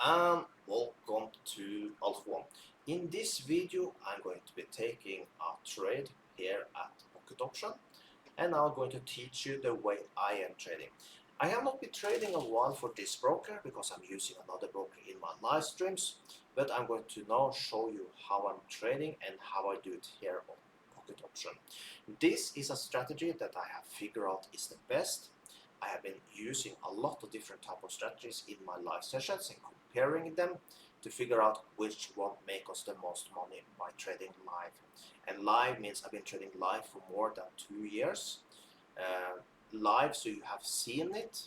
and welcome to Alpha One. In this video I'm going to be taking a trade here at Pocket Option, and I'm going to teach you the way I am trading. I have not been trading a while for this broker because I'm using another broker in my live streams, but I'm going to now show you how I'm trading and how I do it here on Pocket Option. This is a strategy that I have figured out is the best. I have been using a lot of different type of strategies in my live sessions and comparing them to figure out which one makes us the most money by trading live. And live means I've been trading live for more than 2 years. Live, so you have seen it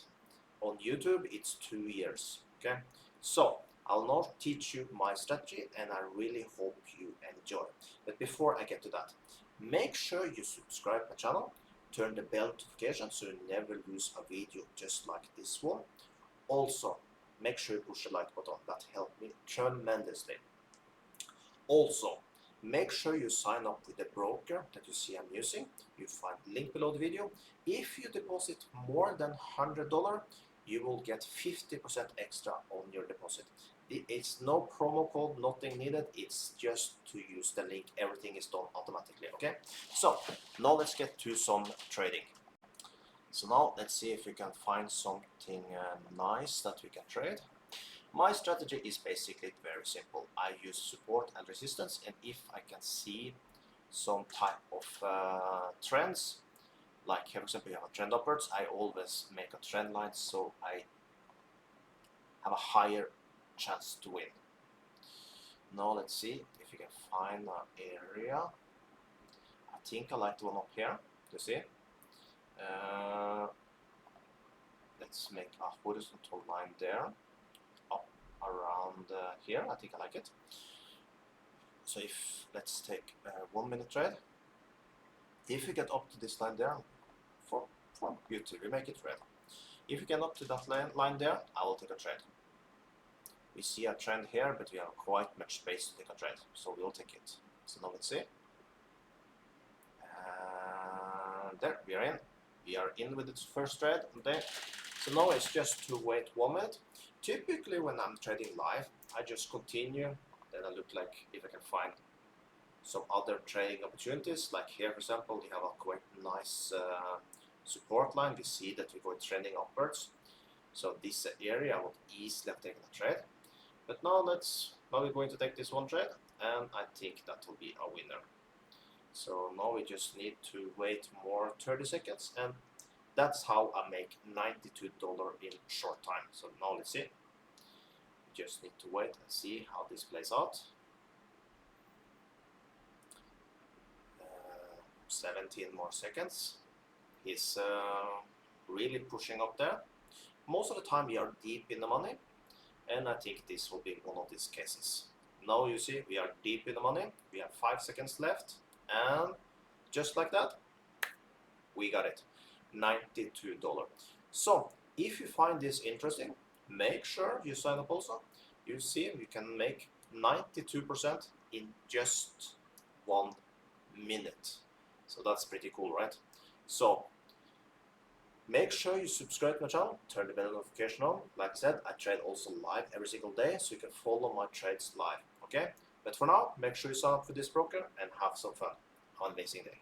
on YouTube, it's 2 years. Okay, so I'll now teach you my strategy and I really hope you enjoy. But before I get to that, make sure you subscribe my channel, turn the bell notification so you never lose a video just like this one. Also, make sure you push the like button, that helps me tremendously. Also, make sure you sign up with the broker that you see I'm using. You find the link below the video. If you deposit more than $100, you will get 50% extra on your deposit. It's no promo code, nothing needed. It's just to use the link. Everything is done automatically. Okay, so now let's get to some trading. So now let's see if we can find something nice that we can trade. My strategy is basically very simple. I use support and resistance, and if I can see some type of trends, like here for example you have a trend upwards, I always make a trend line so I have a higher chance to win. Now let's see if we can find an area. I think I like the one up here, you see. Let's make a horizontal line there, up around here. I think I like it. So if let's take a 1 minute trade. If you get up to this line there, for beauty, we make it red. If you get up to that line there, I will take a trade. We see a trend here, but we have quite much space to take a trade, so we'll take it. So now let's see. There, we are in. We are in with its first trade. There. So now it's just to wait 1 minute. Typically when I'm trading live, I just continue. Then I look like if I can find some other trading opportunities. Like here, for example, we have a quite nice support line. We see that we go trending upwards. So this area I would easily have taken a trade. But now we're going to take this one trade, and I think that will be a winner. So now we just need to wait more 30 seconds, and that's how I make $92 in short time. So now let's see. We just need to wait and see how this plays out. 17 more seconds. He's really pushing up there. Most of the time we are deep in the money, and I think this will be one of these cases. Now you see we are deep in the money. We have 5 seconds left, and just like that, we got it, $92. So if you find this interesting, make sure you sign up also. You see you can make 92% in just 1 minute. So that's pretty cool, right? So make sure you subscribe to my channel, turn the bell notification on. Like I said, I trade also live every single day, so you can follow my trades live, okay? But for now, make sure you sign up for this broker and have some fun. Have an amazing day.